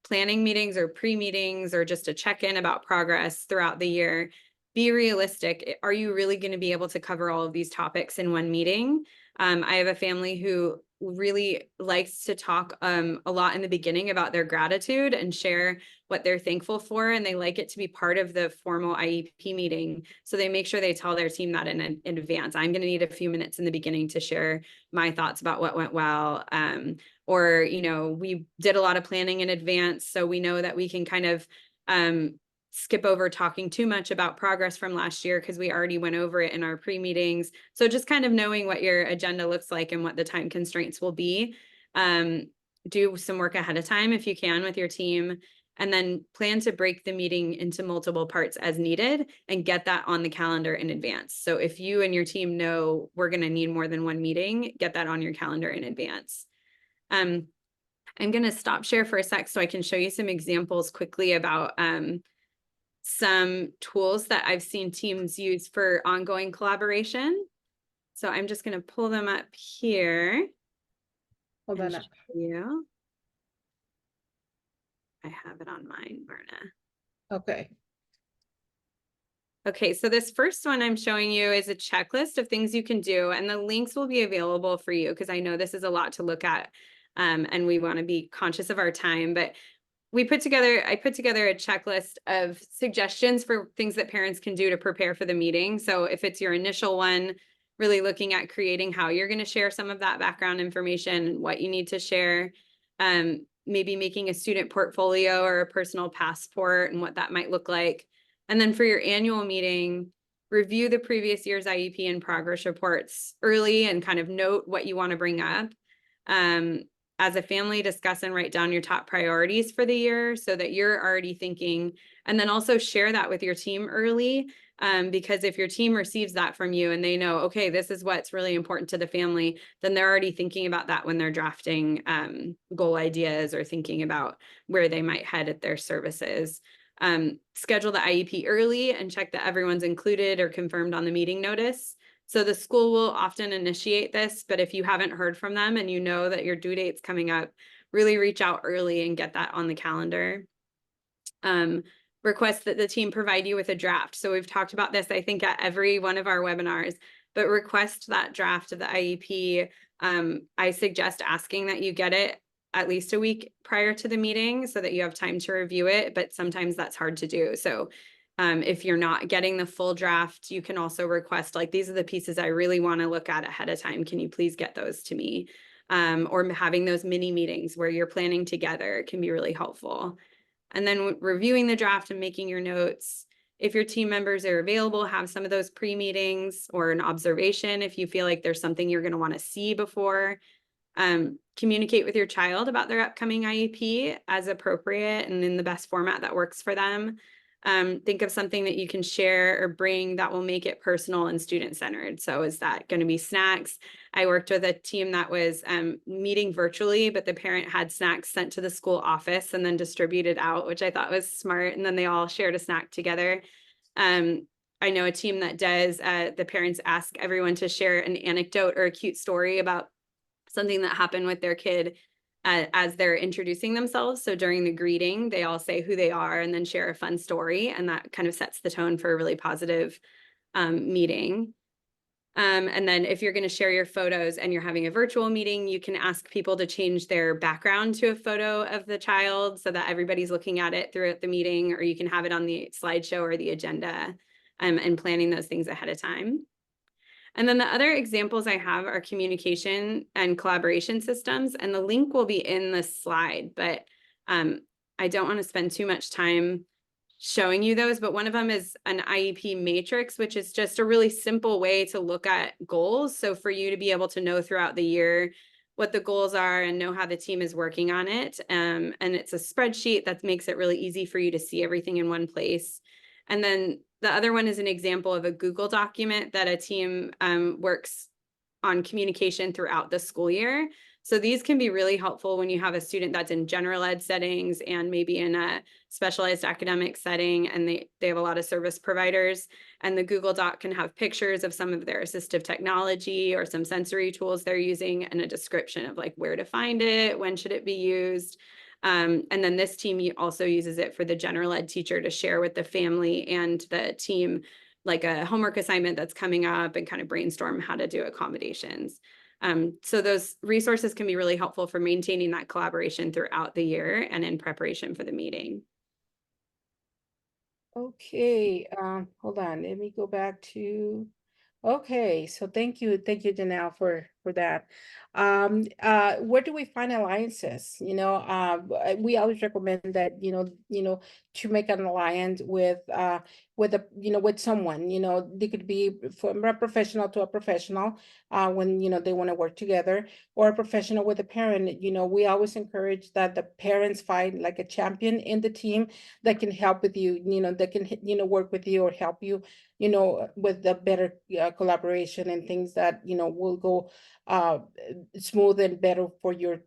planning meetings or pre-meetings, or just a check-in about progress throughout the year. Be realistic. Are you really going to be able to cover all of these topics in one meeting? I have a family who really likes to talk a lot in the beginning about their gratitude and share what they're thankful for, and they like it to be part of the formal IEP meeting. So they make sure they tell their team that in advance. I'm going to need a few minutes in the beginning to share my thoughts about what went well. Or, you know, we did a lot of planning in advance, so we know that we can kind of skip over talking too much about progress from last year because we already went over it in our pre-meetings. So just kind of knowing what your agenda looks like and what the time constraints will be. do some work ahead of time if you can with your team, and then plan to break the meeting into multiple parts as needed and get that on the calendar in advance. So if you and your team know we're going to need more than one meeting, get that on your calendar in advance. I'm going to stop share for a sec so I can show you some examples quickly about some tools that I've seen teams use for ongoing collaboration. So I'm just going to pull them up here. Hold and on. show you. I have it on mine, Myrna. Okay. Okay, so this first one I'm showing you is a checklist of things you can do, and the links will be available for you because I know this is a lot to look at, and we want to be conscious of our time. But I put together a checklist of suggestions for things that parents can do to prepare for the meeting. So if it's your initial one, really looking at creating how you're going to share some of that background information, what you need to share, maybe making a student portfolio or a personal passport and what that might look like. And then for your annual meeting, review the previous year's IEP and progress reports early and kind of note what you want to bring up. As a family, discuss and write down your top priorities for the year so that you're already thinking, and then also share that with your team early. Because if your team receives that from you and they know, okay, this is what's really important to the family, then they're already thinking about that when they're drafting goal ideas or thinking about where they might head at their services. Schedule the IEP early and check that everyone's included or confirmed on the meeting notice. So the school will often initiate this, but if you haven't heard from them and you know that your due date's coming up, really reach out early and get that on the calendar. Request that the team provide you with a draft. So we've talked about this, I think, at every one of our webinars, but request that draft of the IEP. I suggest asking that you get it at least a week prior to the meeting so that you have time to review it, but sometimes that's hard to do. So if you're not getting the full draft, you can also request, like, these are the pieces I really want to look at ahead of time. Can you please get those to me? Or having those mini meetings where you're planning together can be really helpful. And then reviewing the draft and making your notes. If your team members are available, have some of those pre-meetings or an observation if you feel like there's something you're going to want to see before. Communicate with your child about their upcoming IEP as appropriate and in the best format that works for them. Think of something that you can share or bring that will make it personal and student-centered. So is that going to be snacks? I worked with a team that was meeting virtually, but the parent had snacks sent to the school office and then distributed out, which I thought was smart. And then they all shared a snack together. I know a team that does, the parents ask everyone to share an anecdote or a cute story about something that happened with their kid as they're introducing themselves. So during the greeting, they all say who they are and then share a fun story. And that kind of sets the tone for a really positive meeting. And then if you're going to share your photos and you're having a virtual meeting, you can ask people to change their background to a photo of the child so that everybody's looking at it throughout the meeting, or you can have it on the slideshow or the agenda, and planning those things ahead of time. And then the other examples I have are communication and collaboration systems, and the link will be in the slide, but I don't want to spend too much time showing you those, but one of them is an IEP matrix, which is just a really simple way to look at goals. So for you to be able to know throughout the year what the goals are and know how the team is working on it. And it's a spreadsheet that makes it really easy for you to see everything in one place. And then the other one is an example of a Google document that a team works on communication throughout the school year. So these can be really helpful when you have a student that's in general ed settings and maybe in a specialized academic setting, and they have a lot of service providers. And the Google Doc can have pictures of some of their assistive technology or some sensory tools they're using and a description of like where to find it, when should it be used. And then this team also uses it for the general ed teacher to share with the family and the team like a homework assignment that's coming up and kind of brainstorm how to do accommodations. So those resources can be really helpful for maintaining that collaboration throughout the year and in preparation for the meeting. Okay, hold on, let me go back to, okay, so thank you, Janelle, for for that. Where do we find alliances? We always recommend that, to make an alliance with with someone, they could be from a professional to a professional, when, they want to work together, or a professional with a parent. We always encourage that the parents find like a champion in the team that can help with you, that can, work with you or help you, with the better collaboration and things that, will go smooth and better for your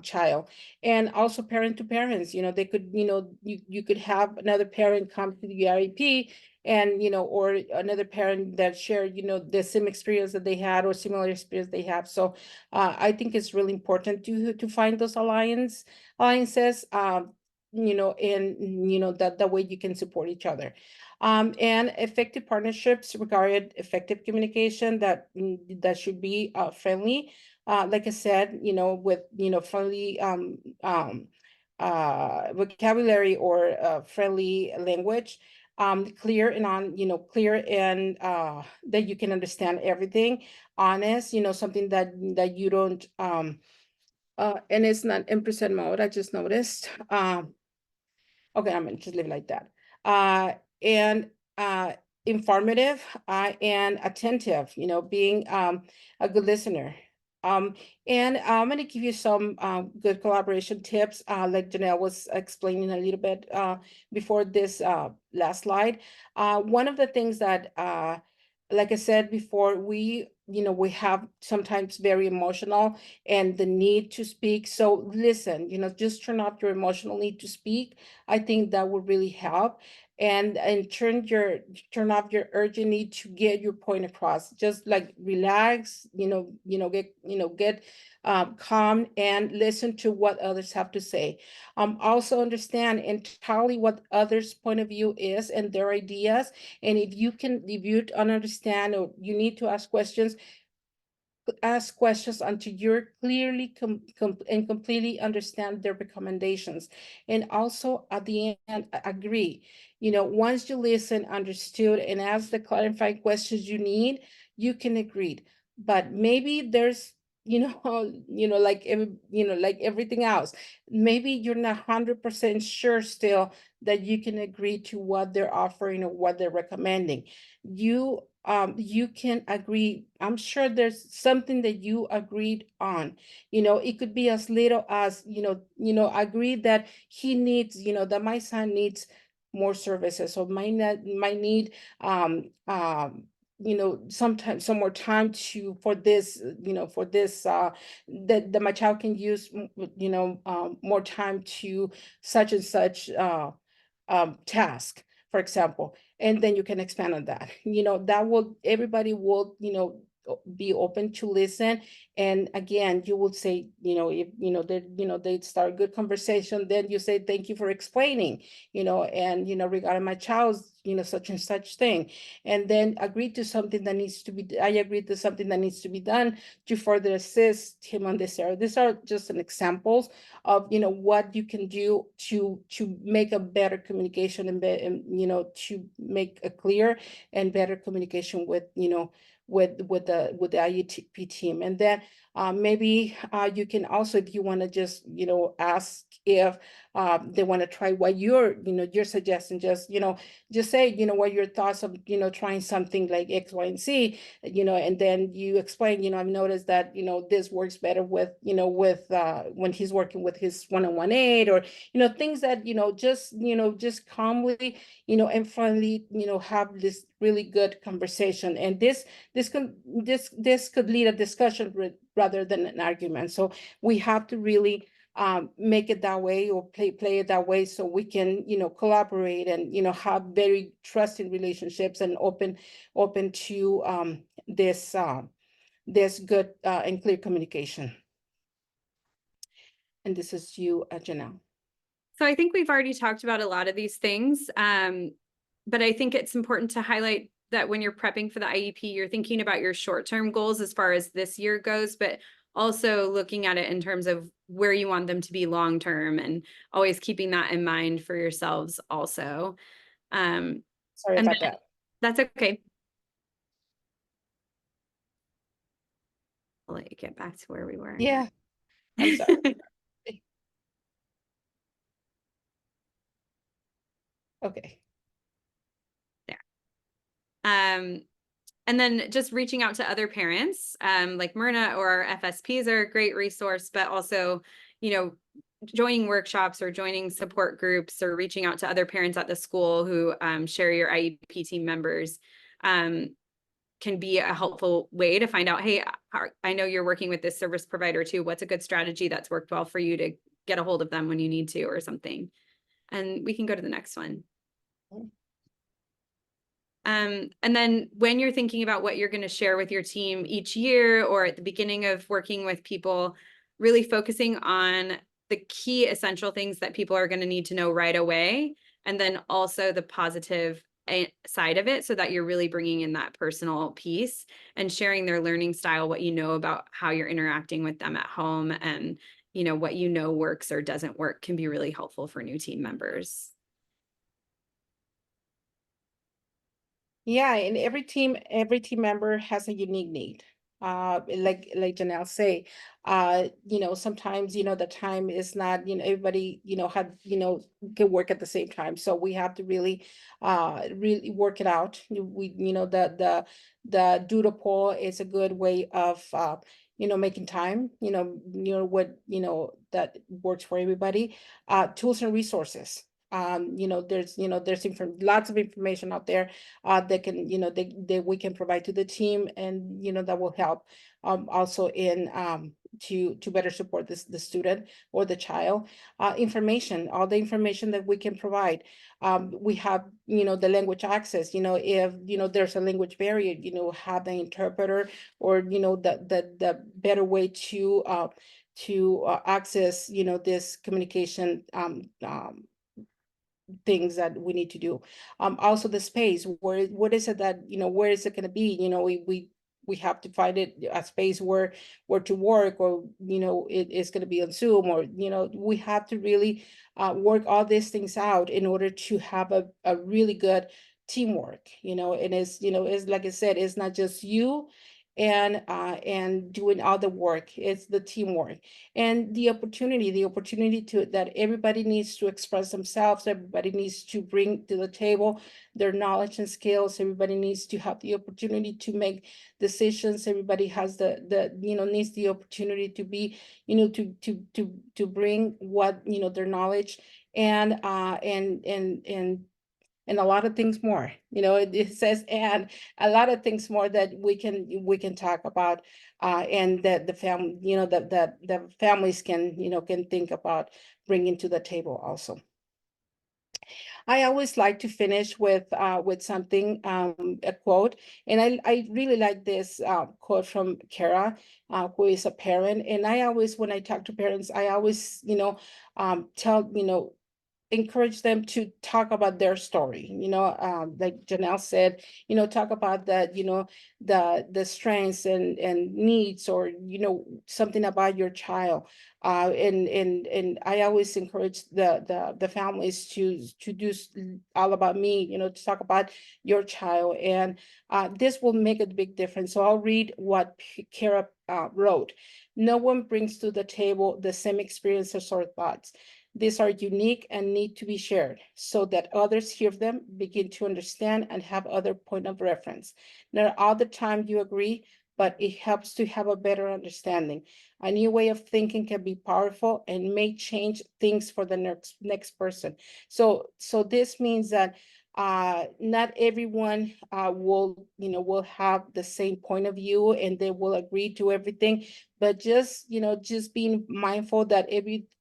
child. And also parent to parents, they could, you could have another parent come to the IEP and, or another parent that share, the same experience that they had or similar experience they have. So I think it's really important to find those alliances, and, that way you can support each other. And effective partnerships regarding effective communication that should be friendly. Like I said, with, friendly vocabulary or friendly language, clear and clear and that you can understand everything, honest, something that you don't and it's not in percent mode, I just noticed. Okay, I'm gonna just leave it like that. And informative and attentive, being a good listener. And I'm gonna give you some good collaboration tips, like Janelle was explaining a little bit before this last slide. One of the things that, like I said before, we have sometimes very emotional and the need to speak. So listen, just turn off your emotional need to speak. I think that would really help. And turn off your urgent need to get your point across. Just like relax, get calm and listen to what others have to say. Also understand entirely what others' point of view is and their ideas. And if you don't understand or you need to ask questions until you're clearly and completely understand their recommendations. And also at the end, agree. Once you listen, understood, and ask the clarifying questions you need, you can agree. But maybe there's, like everything else, maybe you're not 100% sure still that you can agree to what they're offering or what they're recommending. You can agree. I'm sure there's something that you agreed on. It could be as little as, agree that he needs, that my son needs more services, or might need sometimes some more time for this, that my child can use, more time to such and such task, for example. And then you can expand on that. Everybody will, be open to listen. And again, you will say, if, they start a good conversation, then you say, thank you for explaining, and, regarding my child's, such and such thing. And then agree to something that needs to be, I agree to something that needs to be done to further assist him on this area. These are just an examples of, what you can do to make a better communication and to make a clear and better communication with, with the IEP team. And then maybe you can also, if you want to just, ask if they want to try what you're suggesting, just say, what your thoughts of, trying something like X, Y, and Z, and then you explain, I've noticed that, this works better with, when he's working with his one-on-one aid, or, things that, just calmly, and friendly, have this really good conversation. And this could lead a discussion rather than an argument. So we have to really make it that way, or play it that way, so we can, collaborate and, have very trusting relationships and open to this good and clear communication. And this is you, Janelle. So I think we've already talked about a lot of these things, but I think it's important to highlight that when you're prepping for the IEP, you're thinking about your short-term goals as far as this year goes, but also looking at it in terms of where you want them to be long-term, and always keeping that in mind for yourselves also. Sorry about that. That's okay. I'll let you get back to where we were. Yeah, I'm sorry. Okay. And then just reaching out to other parents, like Myrna or FSPs are a great resource, but also, you know, joining workshops or joining support groups or reaching out to other parents at the school who share your IEP team members can be a helpful way to find out, hey, I know you're working with this service provider too. What's a good strategy that's worked well for you to get a hold of them when you need to or something? And we can go to the next one. And then when you're thinking about what you're going to share with your team each year or at the beginning of working with people, really focusing on the key essential things that people are going to need to know right away. And then also the positive side of it so that you're really bringing in that personal piece and sharing their learning style, what you know about how you're interacting with them at home and, you know, what you know works or doesn't work can be really helpful for new team members. Yeah, and every team member has a unique need. Like Janelle say, you know, sometimes, you know, the time is not, you know, everybody, you know, can work at the same time. So we have to really work it out. We, you know, the doodle poll is a good way of you know, making time, you know what, you know, that works for everybody. Tools and resources. You know, there's lots of information out there that can, you know, that we can provide to the team, and, you know, that will help also in to better support the student or the child. Information, all the information that we can provide. We have, you know, the language access, you know, if, you know, there's a language barrier, you know, have the interpreter or, you know, the better way to access, you know, this communication things that we need to do. Also the space, what is it that, you know, where is it going to be? You know, we have to find it a space where to work, or, you know, it is going to be on Zoom, or, you know, we have to really work all these things out in order to have a really good teamwork, you know. And it's, you know, it's like I said, it's not just you and doing all the work. It's the teamwork and the opportunity to that everybody needs to express themselves. Everybody needs to bring to the table their knowledge and skills. Everybody needs to have the opportunity to make decisions. Everybody has the you know, needs the opportunity to be, you know, to bring what, you know, their knowledge and and a lot of things more, you know. It says, and a lot of things more that we can talk about, and that the family, you know, that the families can, you know, can think about bringing to the table also. I always like to finish with something, a quote, and I really like this quote from Kara, who is a parent. And I always, when I talk to parents, I always, you know, tell, you know, encourage them to talk about their story, you know, like Janelle said, you know, talk about that, you know, the strengths and needs, or, you know, something about your child. And I always encourage the families to do all about me, you know, to talk about your child. And this will make a big difference. So I'll read what Kara wrote. No one brings to the table the same experiences or thoughts. These are unique and need to be shared so that others hear them, begin to understand, and have other point of reference. Not all the time you agree, but it helps to have a better understanding. A new way of thinking can be powerful and may change things for the next person. So this means that not everyone will, you know, will have the same point of view and they will agree to everything, but just, you know, just being mindful that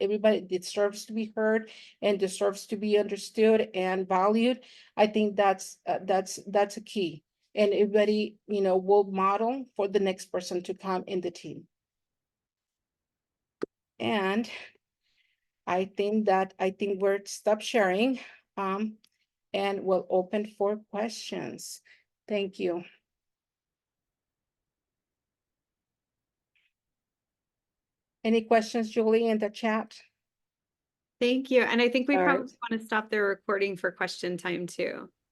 everybody deserves to be heard and deserves to be understood and valued. I think that's a key, and everybody, you know, will model for the next person to come in the team. And I think we're stop sharing. And we'll open for questions. Thank you. Any questions, Julie, in the chat? Thank you. And I think we All probably right. want to stop the recording for question time too.